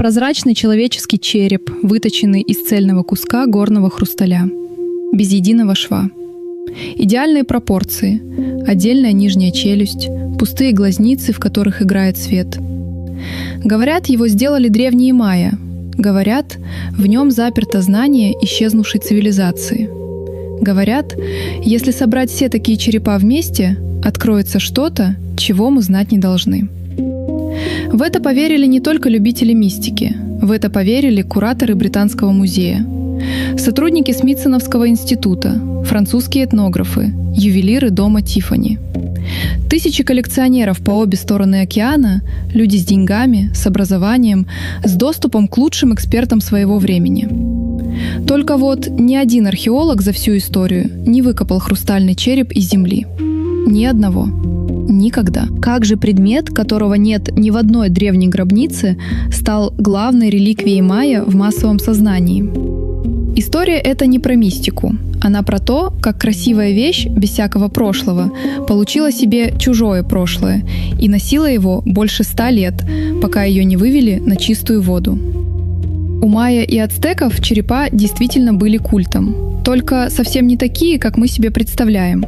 Прозрачный человеческий череп, выточенный из цельного куска горного хрусталя, без единого шва. Идеальные пропорции, отдельная нижняя челюсть, пустые глазницы, в которых играет свет. Говорят, его сделали древние майя. Говорят, в нем заперто знание исчезнувшей цивилизации. Говорят, если собрать все такие черепа вместе, откроется что-то, чего мы знать не должны. В это поверили не только любители мистики, в это поверили кураторы Британского музея, сотрудники Смитсоновского института, французские этнографы, ювелиры дома Тиффани. Тысячи коллекционеров по обе стороны океана, люди с деньгами, с образованием, с доступом к лучшим экспертам своего времени. Только вот ни один археолог за всю историю не выкопал хрустальный череп из земли. Ни одного. Никогда. Как же предмет, которого нет ни в одной древней гробнице, стал главной реликвией майя в массовом сознании? История эта не про мистику. Она про то, как красивая вещь, без всякого прошлого, получила себе чужое прошлое и носила его больше 100 лет, пока ее не вывели на чистую воду. У майя и ацтеков черепа действительно были культом, только совсем не такие, как мы себе представляем.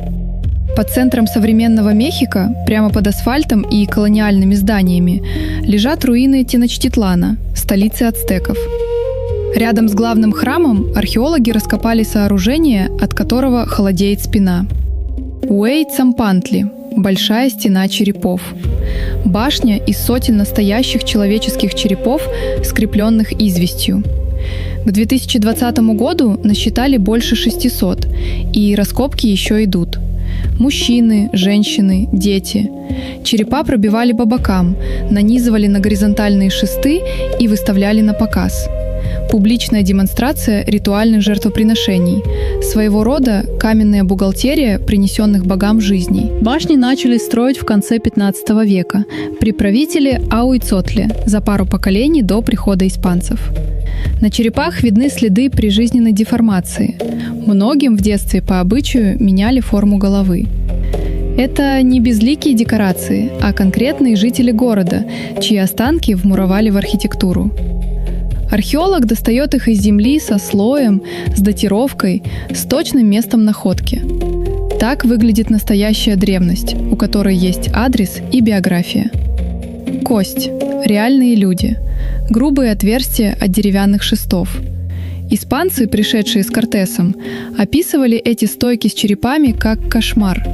Под центром современного Мехико, прямо под асфальтом и колониальными зданиями, лежат руины Теночтитлана, столицы ацтеков. Рядом с главным храмом археологи раскопали сооружение, от которого холодеет спина. Уэй-Цампантли – большая стена черепов. Башня из сотен настоящих человеческих черепов, скрепленных известью. К 2020 году насчитали больше 600, и раскопки еще идут. Мужчины, женщины, дети. Черепа пробивали по бокам, нанизывали на горизонтальные шесты и выставляли на показ. Публичная демонстрация ритуальных жертвоприношений. Своего рода каменная бухгалтерия принесенных богам жизней. Башни начали строить в конце 15 века при правителе Ауицотле за пару поколений до прихода испанцев. На черепах видны следы прижизненной деформации. Многим в детстве по обычаю меняли форму головы. Это не безликие декорации, а конкретные жители города, чьи останки вмуровали в архитектуру. Археолог достает их из земли со слоем, с датировкой, с точным местом находки. Так выглядит настоящая древность, у которой есть адрес и биография. Кость. Реальные люди. Грубые отверстия от деревянных шестов. Испанцы, пришедшие с Кортесом, описывали эти стойки с черепами как кошмар.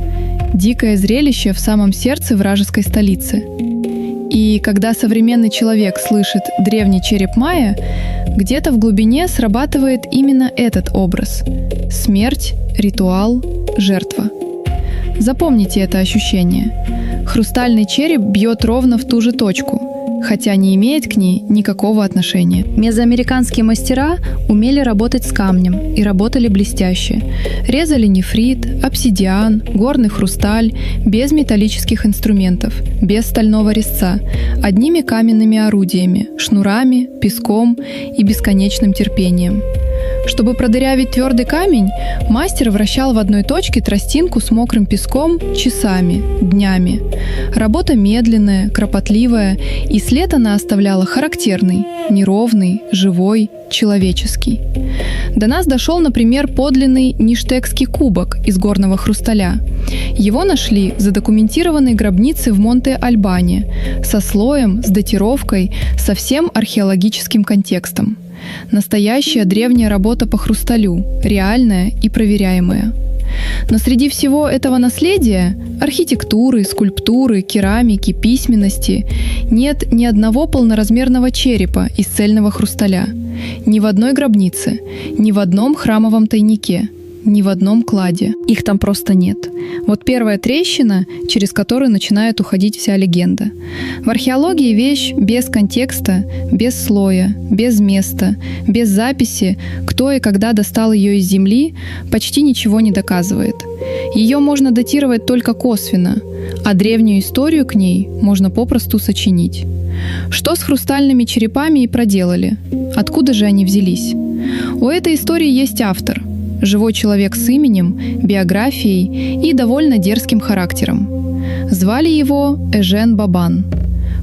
Дикое зрелище в самом сердце вражеской столицы. И когда современный человек слышит древний череп майя, где-то в глубине срабатывает именно этот образ. Смерть, ритуал, жертва. Запомните это ощущение. Хрустальный череп бьет ровно в ту же точку, хотя не имеет к ней никакого отношения. Мезоамериканские мастера умели работать с камнем и работали блестяще. Резали нефрит, обсидиан, горный хрусталь, без металлических инструментов, без стального резца, одними каменными орудиями, шнурами, песком и бесконечным терпением. Чтобы продырявить твердый камень, мастер вращал в одной точке тростинку с мокрым песком часами, днями. Работа медленная, кропотливая, и след она оставляла характерный, неровный, живой, человеческий. До нас дошел, например, подлинный ништекский кубок из горного хрусталя. Его нашли в задокументированной гробнице в Монте-Альбане, со слоем, с датировкой, со всем археологическим контекстом. Настоящая древняя работа по хрусталю, реальная и проверяемая. Но среди всего этого наследия – архитектуры, скульптуры, керамики, письменности – нет ни одного полноразмерного черепа из цельного хрусталя. Ни в одной гробнице, ни в одном храмовом тайнике, ни в одном кладе. Их там просто нет. Вот первая трещина, через которую начинает уходить вся легенда. В археологии вещь без контекста, без слоя, без места, без записи, кто и когда достал ее из земли, почти ничего не доказывает. Ее можно датировать только косвенно, а древнюю историю к ней можно попросту сочинить. Что с хрустальными черепами и проделали? Откуда же они взялись? У этой истории есть автор – живой человек с именем, биографией и довольно дерзким характером. Звали его Эжен Бабан.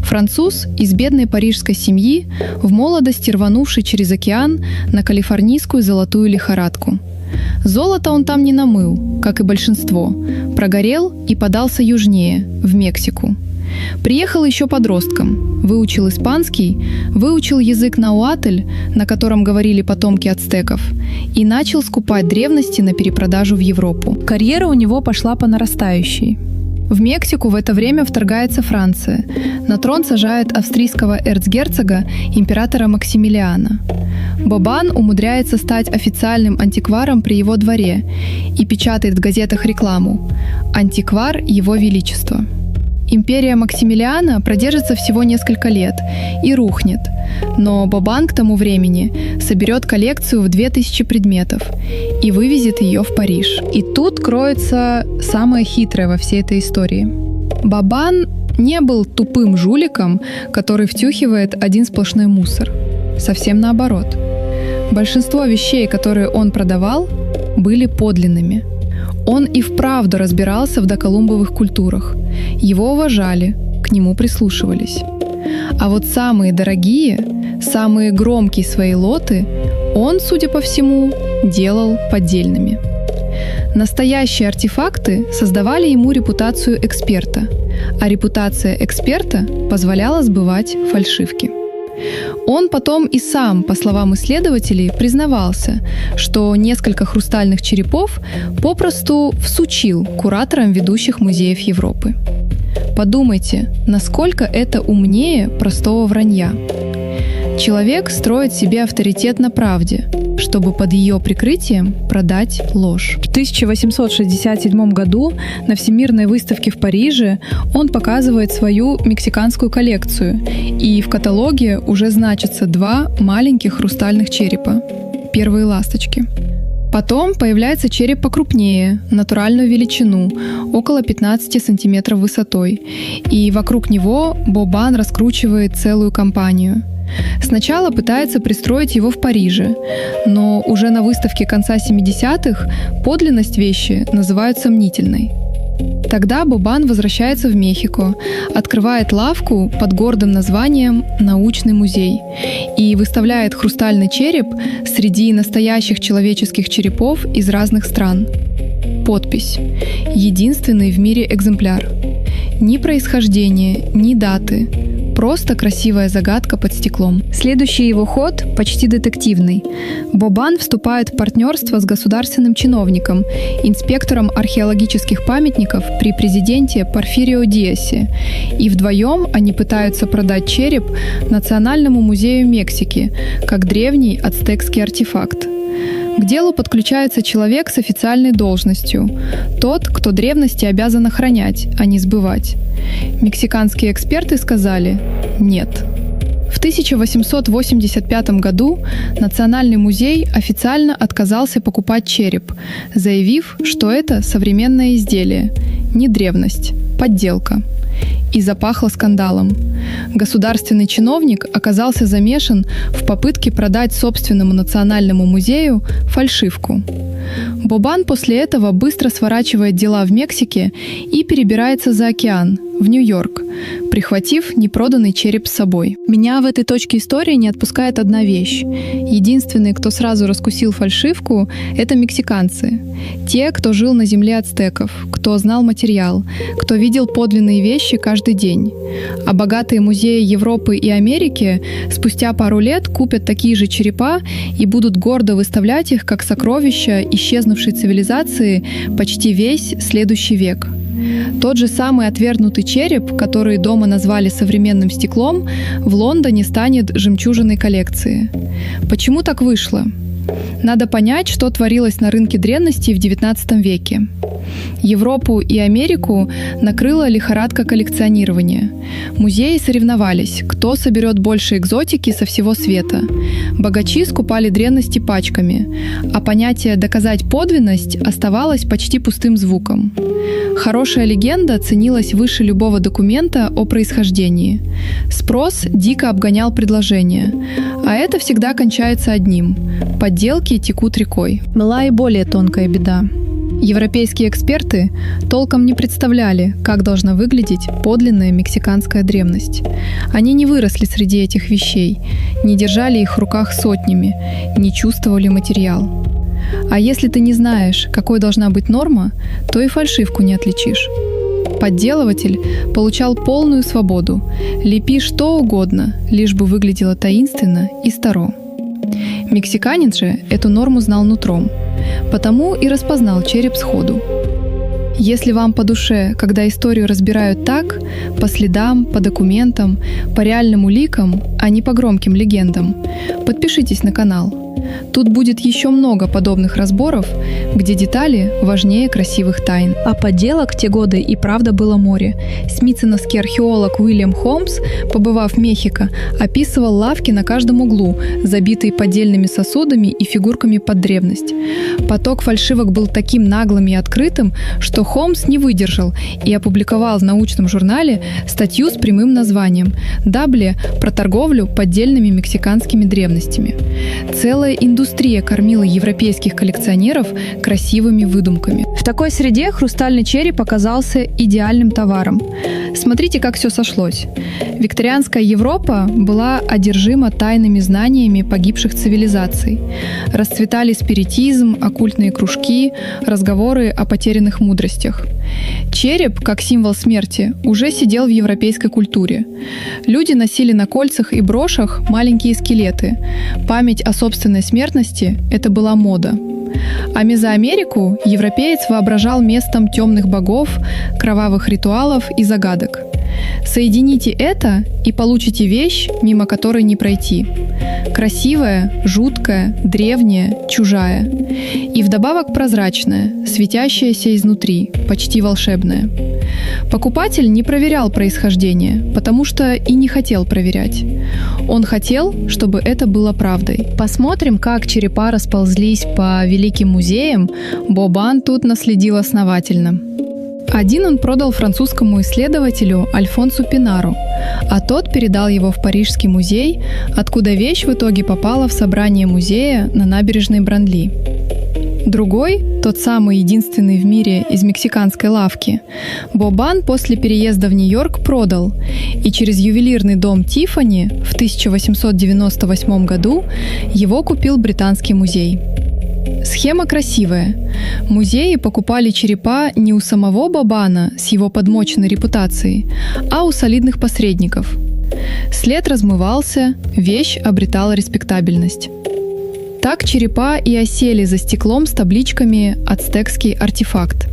Француз из бедной парижской семьи, в молодости рванувший через океан на калифорнийскую золотую лихорадку. Золото он там не намыл, как и большинство, прогорел и подался южнее, в Мексику. Приехал еще подростком, выучил испанский, выучил язык науатль, на котором говорили потомки ацтеков, и начал скупать древности на перепродажу в Европу. Карьера у него пошла по нарастающей. В Мексику в это время вторгается Франция. На трон сажает австрийского эрцгерцога императора Максимилиана. Бобан умудряется стать официальным антикваром при его дворе и печатает в газетах рекламу «Антиквар Его Величества». Империя Максимилиана продержится всего несколько лет и рухнет, но Бобан к тому времени соберет коллекцию в 2000 предметов и вывезет ее в Париж. И тут кроется самое хитрое во всей этой истории. Бобан не был тупым жуликом, который втюхивает один сплошной мусор. Совсем наоборот. Большинство вещей, которые он продавал, были подлинными. Он и вправду разбирался в доколумбовых культурах. Его уважали, к нему прислушивались. А вот самые дорогие, самые громкие свои лоты он, судя по всему, делал поддельными. Настоящие артефакты создавали ему репутацию эксперта, а репутация эксперта позволяла сбывать фальшивки. Он потом и сам, по словам исследователей, признавался, что несколько хрустальных черепов попросту всучил кураторам ведущих музеев Европы. Подумайте, насколько это умнее простого вранья. Человек строит себе авторитет на правде, чтобы под ее прикрытием продать ложь. В 1867 году на Всемирной выставке в Париже он показывает свою мексиканскую коллекцию, и в каталоге уже значатся 2 маленьких хрустальных черепа – первые ласточки. Потом появляется череп покрупнее, натуральную величину, около 15 сантиметров высотой, и вокруг него Бобан раскручивает целую кампанию. Сначала пытается пристроить его в Париже, но уже на выставке конца 70-х подлинность вещи называют сомнительной. Тогда Бобан возвращается в Мехико, открывает лавку под гордым названием «Научный музей» и выставляет хрустальный череп среди настоящих человеческих черепов из разных стран. Подпись: «Единственный в мире экземпляр». Ни происхождения, ни даты. Просто красивая загадка под стеклом. Следующий его ход почти детективный. Бобан вступает в партнерство с государственным чиновником, инспектором археологических памятников при президенте Порфирио Диасе, и вдвоем они пытаются продать череп Национальному музею Мексики как древний ацтекский артефакт. К делу подключается человек с официальной должностью, тот, кто древности обязан охранять, а не сбывать. Мексиканские эксперты сказали «нет». В 1885 году Национальный музей официально отказался покупать череп, заявив, что это современное изделие, не древность, подделка. И запахло скандалом. Государственный чиновник оказался замешан в попытке продать собственному национальному музею фальшивку. Бобан после этого быстро сворачивает дела в Мексике и перебирается за океан, в Нью-Йорк, прихватив непроданный череп с собой. Меня в этой точке истории не отпускает одна вещь. Единственные, кто сразу раскусил фальшивку, это мексиканцы. Те, кто жил на земле ацтеков, кто знал материал, кто видел подлинные вещи каждый день. А богатые музеи Европы и Америки спустя пару лет купят такие же черепа и будут гордо выставлять их как сокровища исчезнувшей цивилизации почти весь следующий век. Тот же самый отвергнутый череп, который дома назвали современным стеклом, в Лондоне станет жемчужиной коллекции. Почему так вышло? Надо понять, что творилось на рынке древностей в XIX веке. Европу и Америку накрыла лихорадка коллекционирования. Музеи соревновались, кто соберет больше экзотики со всего света. Богачи скупали древности пачками, а понятие «доказать подлинность» оставалось почти пустым звуком. Хорошая легенда ценилась выше любого документа о происхождении. Спрос дико обгонял предложение, а это всегда кончается одним – подделки текут рекой. Была и более тонкая беда. Европейские эксперты толком не представляли, как должна выглядеть подлинная мексиканская древность. Они не выросли среди этих вещей, не держали их в руках сотнями, не чувствовали материал. А если ты не знаешь, какой должна быть норма, то и фальшивку не отличишь. Подделыватель получал полную свободу. Лепи что угодно, лишь бы выглядело таинственно и старо. Мексиканец же эту норму знал нутром, потому и распознал череп сходу. Если вам по душе, когда историю разбирают так, по следам, по документам, по реальным уликам, а не по громким легендам, подпишитесь на канал. Тут будет еще много подобных разборов, где детали важнее красивых тайн. А подделок в те годы и правда было море. Смитсоновский археолог Уильям Холмс, побывав в Мехико, описывал лавки на каждом углу, забитые поддельными сосудами и фигурками под древность. Поток фальшивок был таким наглым и открытым, что Холмс не выдержал и опубликовал в научном журнале статью с прямым названием «Дабле про торговлю поддельными мексиканскими древностями». Целая индустрия кормила европейских коллекционеров красивыми выдумками. В такой среде хрустальный череп оказался идеальным товаром. Смотрите, как все сошлось. Викторианская Европа была одержима тайными знаниями погибших цивилизаций. Расцветали спиритизм, оккультные кружки, разговоры о потерянных мудростях. Череп, как символ смерти, уже сидел в европейской культуре. Люди носили на кольцах и брошах маленькие скелеты. Память о собственной смертности – это была мода. А Мезоамерику европеец воображал местом темных богов, кровавых ритуалов и загадок. Соедините это и получите вещь, мимо которой не пройти. Красивая, жуткая, древняя, чужая. И вдобавок прозрачная, светящаяся изнутри, почти волшебная. Покупатель не проверял происхождение, потому что и не хотел проверять. Он хотел, чтобы это было правдой. Посмотрим, как черепа расползлись по великим музеям. Бобан тут наследил основательно. Один он продал французскому исследователю Альфонсу Пинару, а тот передал его в Парижский музей, откуда вещь в итоге попала в собрание музея на набережной Бранли. Другой, тот самый единственный в мире из мексиканской лавки, Бобан после переезда в Нью-Йорк продал, и через ювелирный дом Тиффани в 1898 году его купил Британский музей. Схема красивая. Музеи покупали черепа не у самого Бобана с его подмоченной репутацией, а у солидных посредников. След размывался, вещь обретала респектабельность. Так черепа и осели за стеклом с табличками «Ацтекский артефакт».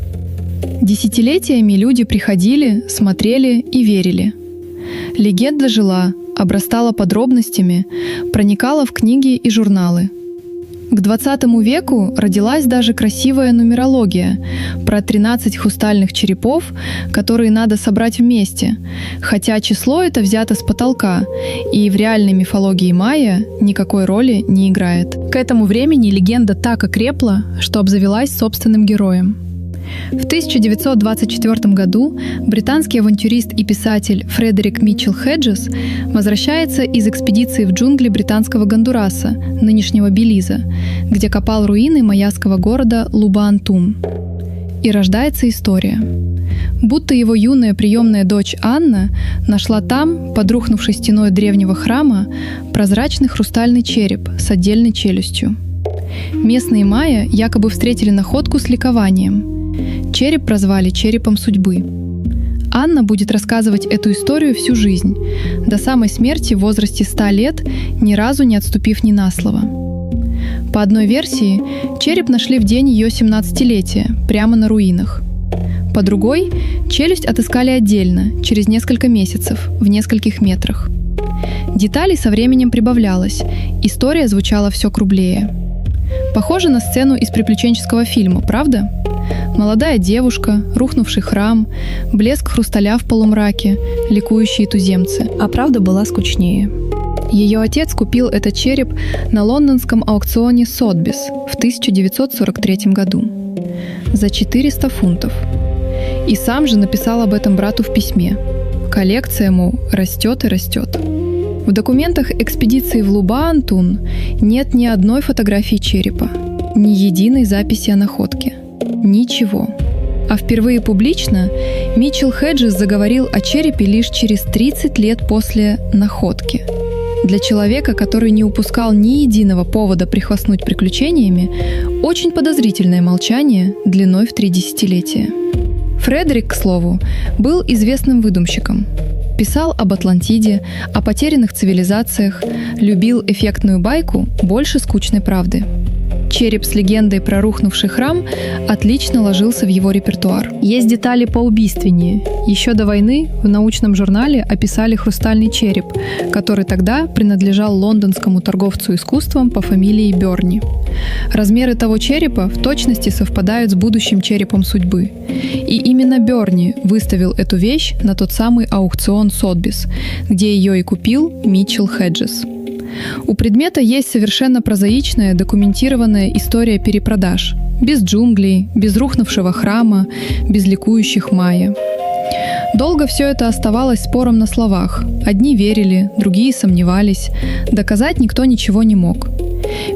Десятилетиями люди приходили, смотрели и верили. Легенда жила, обрастала подробностями, проникала в книги и журналы. К 20 веку родилась даже красивая нумерология про 13 хрустальных черепов, которые надо собрать вместе, хотя число это взято с потолка и в реальной мифологии майя никакой роли не играет. К этому времени легенда так окрепла, что обзавелась собственным героем. В 1924 году британский авантюрист и писатель Фредерик Митчелл Хеджес возвращается из экспедиции в джунгли британского Гондураса, нынешнего Белиза, где копал руины майяского города Луба-Антун. И рождается история. Будто его юная приемная дочь Анна нашла там, под рухнувшей стеной древнего храма, прозрачный хрустальный череп с отдельной челюстью. Местные майя якобы встретили находку с ликованием. Череп прозвали черепом судьбы. Анна будет рассказывать эту историю всю жизнь, до самой смерти в возрасте 100 лет, ни разу не отступив ни на слово. По одной версии, череп нашли в день ее 17-летия, прямо на руинах. По другой, челюсть отыскали отдельно, через несколько месяцев, в нескольких метрах. Деталей со временем прибавлялось, история звучала все круглее. Похоже на сцену из приключенческого фильма, правда? Молодая девушка, рухнувший храм, блеск хрусталя в полумраке, ликующие туземцы. А правда была скучнее. Ее отец купил этот череп на лондонском аукционе Сотбис в 1943 году за 400 фунтов. И сам же написал об этом брату в письме. Коллекция, мол, растет и растет. В документах экспедиции в Луба-Антун нет ни одной фотографии черепа, ни единой записи о находке. Ничего. А впервые публично Митчелл Хеджес заговорил о черепе лишь через 30 лет после находки. Для человека, который не упускал ни единого повода прихвастнуть приключениями, очень подозрительное молчание длиной в 3 десятилетия. Фредерик, к слову, был известным выдумщиком. Писал об Атлантиде, о потерянных цивилизациях, любил эффектную байку больше скучной правды. Череп с легендой про рухнувший храм отлично ложился в его репертуар. Есть детали поубийственнее. Еще до войны в научном журнале описали хрустальный череп, который тогда принадлежал лондонскому торговцу искусством по фамилии Берни. Размеры того черепа в точности совпадают с будущим черепом судьбы. И именно Берни выставил эту вещь на тот самый аукцион Сотбис, где ее и купил Митчелл Хеджес. У предмета есть совершенно прозаичная документированная история перепродаж. Без джунглей, без рухнувшего храма, без ликующих майя. Долго все это оставалось спором на словах. Одни верили, другие сомневались. Доказать никто ничего не мог.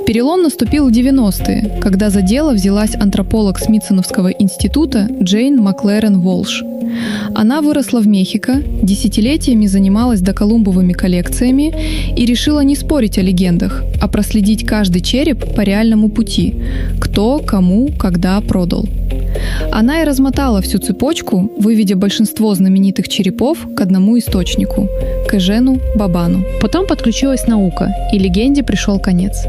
Перелом наступил в 90-е, когда за дело взялась антрополог Смитсоновского института Джейн Маклэрен Волш. Она выросла в Мехико, десятилетиями занималась доколумбовыми коллекциями и решила не спорить о легендах, а проследить каждый череп по реальному пути – кто, кому, когда продал. Она и размотала всю цепочку, выведя большинство знаменитых черепов к одному источнику – к Эжену Бабану. Потом подключилась наука, и легенде пришел конец.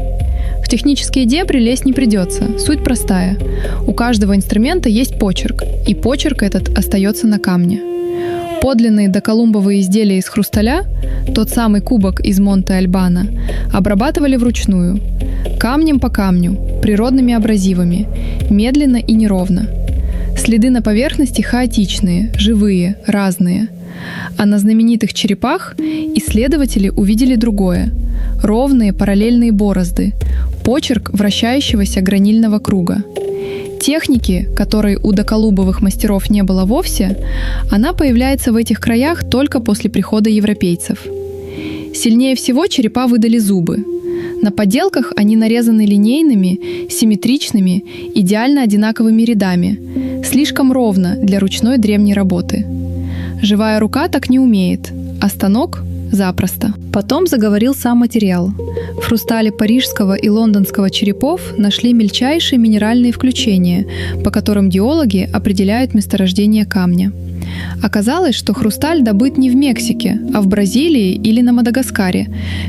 В технические дебри лезть не придется, суть простая. У каждого инструмента есть почерк, и почерк этот остается на камне. Подлинные доколумбовые изделия из хрусталя, тот самый кубок из Монте-Альбано, обрабатывали вручную, камнем по камню, природными абразивами, медленно и неровно. Следы на поверхности хаотичные, живые, разные. А на знаменитых черепах исследователи увидели другое – ровные параллельные борозды, почерк вращающегося гранильного круга. Техники, которой у доколумбовых мастеров не было вовсе, она появляется в этих краях только после прихода европейцев. Сильнее всего черепа выдали зубы. На подделках они нарезаны линейными, симметричными, идеально одинаковыми рядами, слишком ровно для ручной древней работы. Живая рука так не умеет, а станок – запросто. Потом заговорил сам материал. В хрустале парижского и лондонского черепов нашли мельчайшие минеральные включения, по которым геологи определяют месторождение камня. Оказалось, что хрусталь добыт не в Мексике, а в Бразилии или на Мадагаскаре,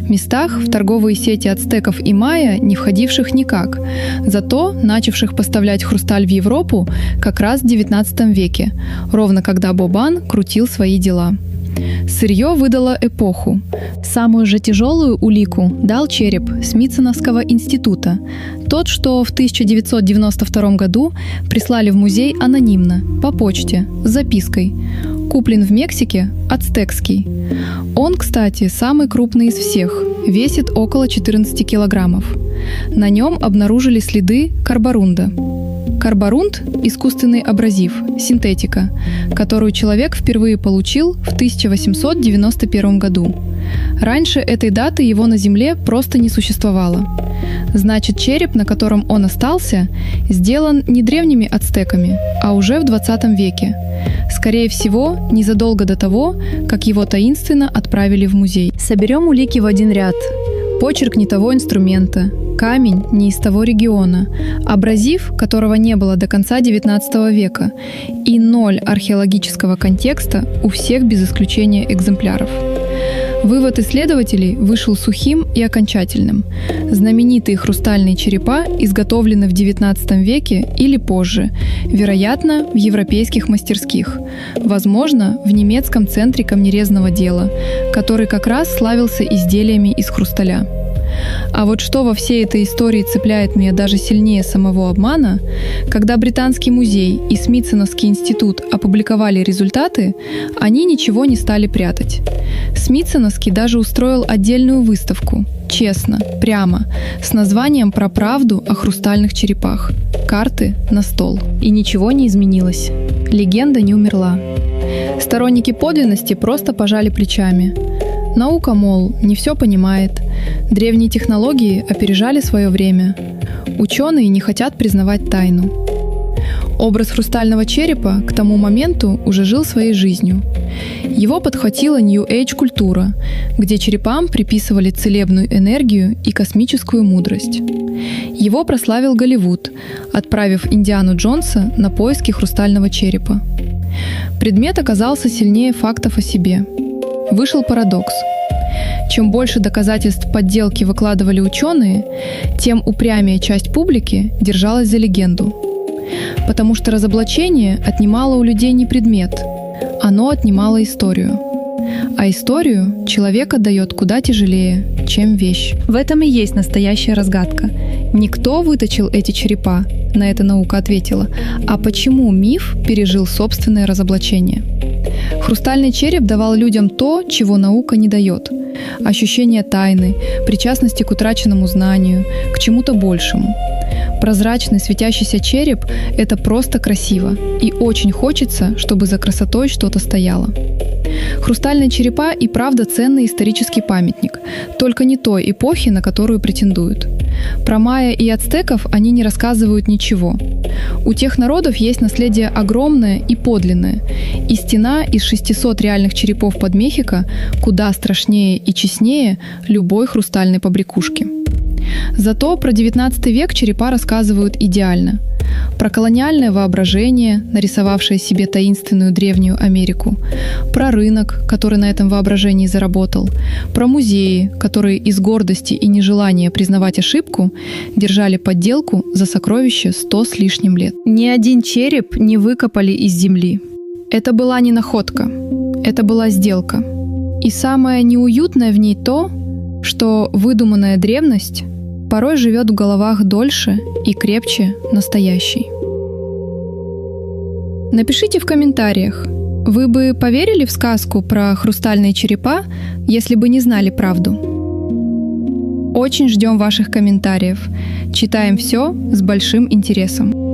местах в торговые сети ацтеков и майя, не входивших никак, зато начавших поставлять хрусталь в Европу как раз в XIX веке, ровно когда Бобан крутил свои дела. Сырье выдало эпоху. Самую же тяжелую улику дал череп Смитсоновского института, тот, что в 1992 году прислали в музей анонимно, по почте, с запиской «Куплен в Мексике, ацтекский». Он, кстати, самый крупный из всех, весит около 14 килограммов. На нем обнаружили следы карборунда. Карборунд – искусственный абразив, синтетика, которую человек впервые получил в 1891 году. Раньше этой даты его на Земле просто не существовало. Значит, череп, на котором он остался, сделан не древними ацтеками, а уже в 20 веке. Скорее всего, незадолго до того, как его таинственно отправили в музей. Соберем улики в один ряд. Почерк не того инструмента, камень не из того региона, абразив, которого не было до конца XIX века, и 0 археологического контекста у всех без исключения экземпляров. Вывод исследователей вышел сухим и окончательным. Знаменитые хрустальные черепа изготовлены в XIX веке или позже, вероятно, в европейских мастерских, возможно, в немецком центре камнерезного дела, который как раз славился изделиями из хрусталя. А вот что во всей этой истории цепляет меня даже сильнее самого обмана, когда Британский музей и Смитсоновский институт опубликовали результаты, они ничего не стали прятать. Смитсоновский даже устроил отдельную выставку, честно, прямо, с названием «Про правду о хрустальных черепах. Карты на стол». И ничего не изменилось. Легенда не умерла. Сторонники подлинности просто пожали плечами. Наука, мол, не все понимает. Древние технологии опережали свое время. Ученые не хотят признавать тайну. Образ хрустального черепа к тому моменту уже жил своей жизнью. Его подхватила New Age культура, где черепам приписывали целебную энергию и космическую мудрость. Его прославил Голливуд, отправив Индиану Джонса на поиски хрустального черепа. Предмет оказался сильнее фактов о себе. Вышел парадокс. Чем больше доказательств подделки выкладывали ученые, тем упрямее часть публики держалась за легенду. Потому что разоблачение отнимало у людей не предмет, оно отнимало историю. А историю человек отдает куда тяжелее, чем вещь. В этом и есть настоящая разгадка. Не кто выточил эти черепа, на это наука ответила, а почему миф пережил собственное разоблачение. Хрустальный череп давал людям то, чего наука не дает. Ощущение тайны, причастности к утраченному знанию, к чему-то большему. Прозрачный светящийся череп – это просто красиво, и очень хочется, чтобы за красотой что-то стояло. Хрустальные черепа и правда ценный исторический памятник, только не той эпохи, на которую претендуют. Про майя и ацтеков они не рассказывают ничего. У тех народов есть наследие огромное и подлинное, и стена из 600 реальных черепов под Мехико куда страшнее и честнее любой хрустальной побрякушки. Зато про 19 век черепа рассказывают идеально. Про колониальное воображение, нарисовавшее себе таинственную древнюю Америку. Про рынок, который на этом воображении заработал. Про музеи, которые из гордости и нежелания признавать ошибку держали подделку за сокровище 100 с лишним лет. Ни один череп не выкопали из земли. Это была не находка. Это была сделка. И самое неуютное в ней то, что выдуманная древность порой живет в головах дольше и крепче настоящей. Напишите в комментариях, вы бы поверили в сказку про хрустальные черепа, если бы не знали правду? Очень ждем ваших комментариев. Читаем все с большим интересом.